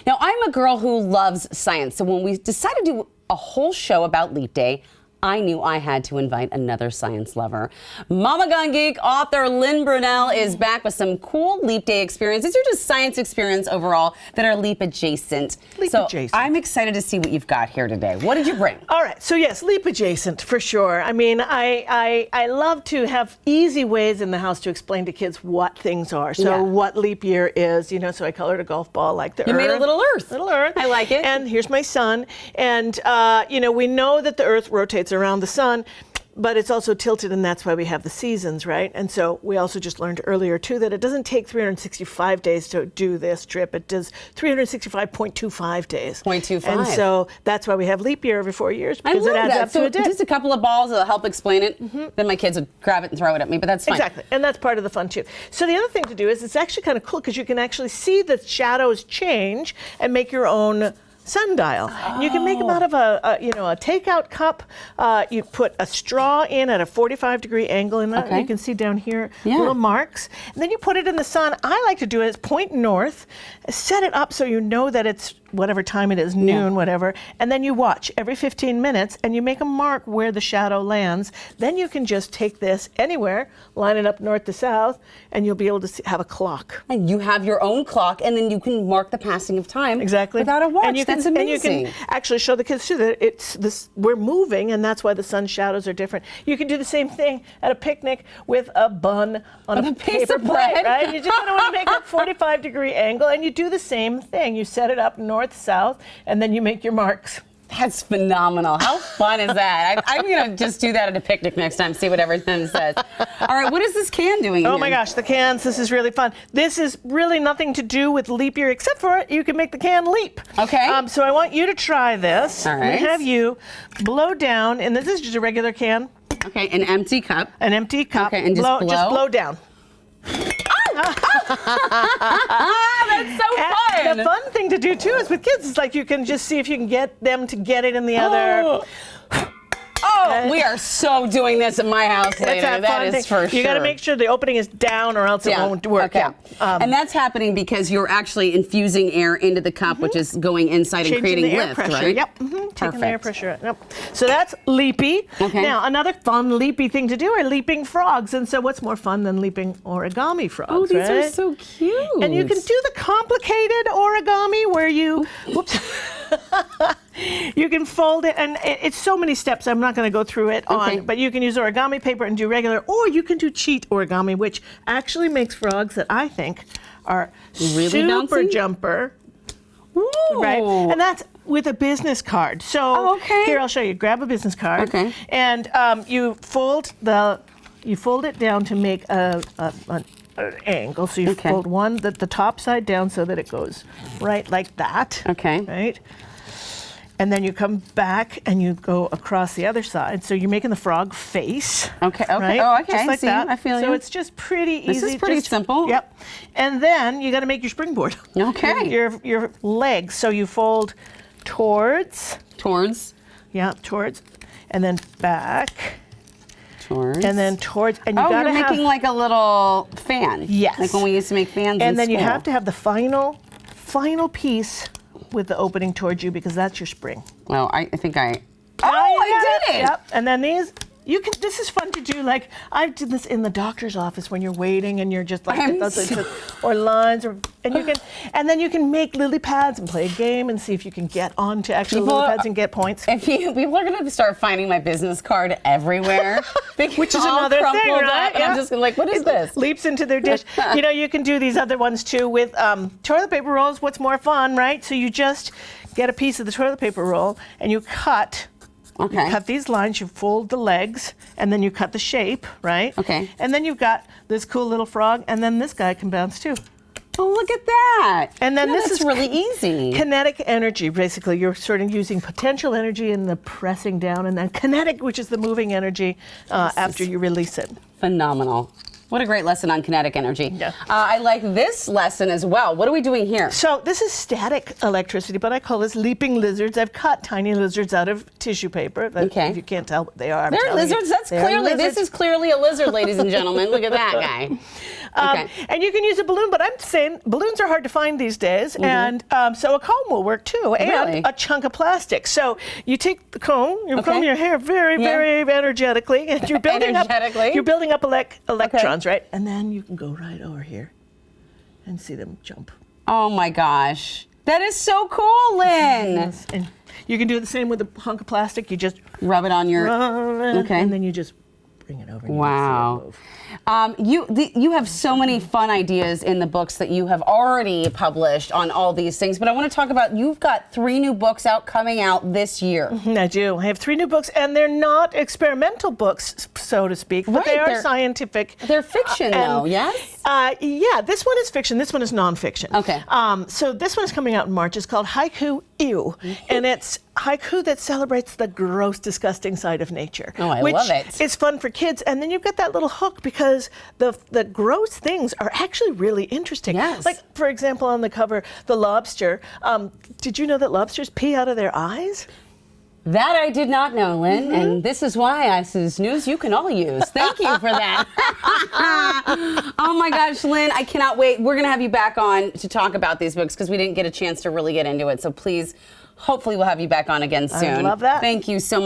Now, I'm a girl who loves science, so when we decided to do a whole show about Leap Day, I knew I had to invite another science lover. Mama Gone Geek author Lynn Brunelle is back with some cool Leap Day experiences, or just science experience overall, that are Leap adjacent. Leap adjacent. I'm excited to see what you've got here today. What did you bring? All right, so yes, Leap adjacent for sure. I mean, I love to have easy ways in the house to explain to kids what things are. So what leap year is, you know, so I colored a golf ball like the Earth. You made a little Earth. Little Earth. I like it. And here's my sun. And, you know, we know that the Earth rotates around the sun, but it's also tilted, and that's why we have the seasons, right? And so we also just learned earlier, too, that it doesn't take 365 days to do this trip. It does 365.25 days. 0.25. And so that's why we have leap year every 4 years, because I love it adds that. up So to a day. just a couple of balls that'll help explain it. Then my kids would grab it and throw it at me, but that's fine. Exactly, and that's part of the fun, too. So the other thing to do is it's actually kind of cool because you can actually see the shadows change and make your own sundial. Oh. You can make them out of a takeout cup. You put a straw in at a 45-degree angle in that. Okay. You can see down here little marks. And then you put it in the sun. I like to do it as point north, set it up so you know that it's whatever time it is, noon, whatever, and then you watch every 15 minutes and you make a mark where the shadow lands. Then you can just take this anywhere, line it up north to south, and you'll be able to have a clock. And you have your own clock, and then you can mark the passing of time without a watch. And That's amazing. And you can actually show the kids too that it's this. We're moving, and that's why the sun shadows are different. You can do the same thing at a picnic with a bun on a paper plate, right? You just want to make a 45-degree angle, and you do the same thing. You set it up north, south, and then you make your marks. That's phenomenal. How fun is that? I'm going to just do that at a picnic next time, see what everything says. All right, what is this can doing Oh here? my gosh, the cans, this is really fun. This is really nothing to do with leap year, except for you can make the can leap. Okay. So I want you to try this. All right. I'm going to have you blow down, and this is just a regular can. Okay, an empty cup. An empty cup. Okay, and just blow? Just blow down. That's so fun. And the fun thing to do too is with kids is like you can just see if you can get them to get it in the other. Oh, we are so doing this at my house later. That is for sure. You got to make sure the opening is down, or else it won't work. Okay. And that's happening because you're actually infusing air into the cup, which is going inside and creating the air lift, pressure. right? Yep. Taking the air pressure. Yep. So that's leapy. Okay. Now another fun leapy thing to do are leaping frogs. And so what's more fun than leaping origami frogs? Oh, these right? are so cute. And you can do the complicated origami where you, you can fold it, and it's so many steps. I'm not going to go through it but you can use origami paper and do regular, or you can do cheat origami, which actually makes frogs that I think are really super bouncy? Jumper. Ooh. Right, and that's with a business card. So here, I'll show you. Grab a business card, and you fold it down to make an angle. So you fold the top side down so that it goes right like that. Okay. Right. And then you come back and you go across the other side. So you're making the frog face. Okay. Right? Oh, okay. Just like that. I feel you. So it's just pretty easy. This is pretty simple. Yep. And then you got to make your springboard. Okay. Your legs. So you fold towards. Yeah, towards. And then back. Towards. And then towards. And you got to you're making like a little fan. Yes. Like when we used to make fans And then in you school. have to have the final piece with the opening towards you, because that's your spring. Well, I think I did it! Yep. And then these, this is fun to do. Like, I did this in the doctor's office when you're waiting and you're just like, or lines, and then you can make lily pads and play a game and see if you can get onto actual lily pads and get points. People are going to start finding my business card everywhere. Which is another thing, right? And I'm just like, what is this? Leaps into their dish. You can do these other ones too with toilet paper rolls. What's more fun, right? So you just get a piece of the toilet paper roll and you cut. Okay. You cut these lines, you fold the legs, and then you cut the shape, right? Okay. And then you've got this cool little frog, and then this guy can bounce too. Oh, look at that. And then this is really easy. Kinetic energy, basically. You're sort of using potential energy in the pressing down, and then kinetic, which is the moving energy after you release it. Phenomenal. What a great lesson on kinetic energy. Yeah. I like this lesson as well. What are we doing here? So this is static electricity, but I call this leaping lizards. I've cut tiny lizards out of tissue paper. Okay. If you can't tell what they are, They're lizards. This is clearly a lizard, ladies and gentlemen. Look at that guy. Okay. And you can use a balloon, but I'm saying balloons are hard to find these days, and so a comb will work too, and Really? a chunk of plastic. So you take the comb, you comb your hair very, very energetically, and you're building up electrons, right? And then you can go right over here and see them jump. Oh my gosh. That is so cool, Lynn. And you can do the same with a hunk of plastic. You just rub it on your... and then you just bring it over. And wow. You have so many fun ideas in the books that you have already published on all these things, but I want to talk about, you've got 3 new books coming out this year. I do. I have 3 new books, and they're not experimental books, so to speak, but they are scientific. They're fiction, though, yes? Yeah, this one is fiction. This one is nonfiction. Okay. So this one is coming out in March. It's called Haiku Ew, and it's haiku that celebrates the gross, disgusting side of nature. Oh, I love it. It's fun for kids, and then you've got that little hook because the gross things are actually really interesting. Yes. Like, for example, on the cover, the lobster. Did you know that lobsters pee out of their eyes? That I did not know, Lynn, and this is why this is news you can all use. Thank you for that. Oh my gosh, Lynn, I cannot wait. We're going to have you back on to talk about these books because we didn't get a chance to really get into it. So please, hopefully we'll have you back on again soon. I love that. Thank you so much.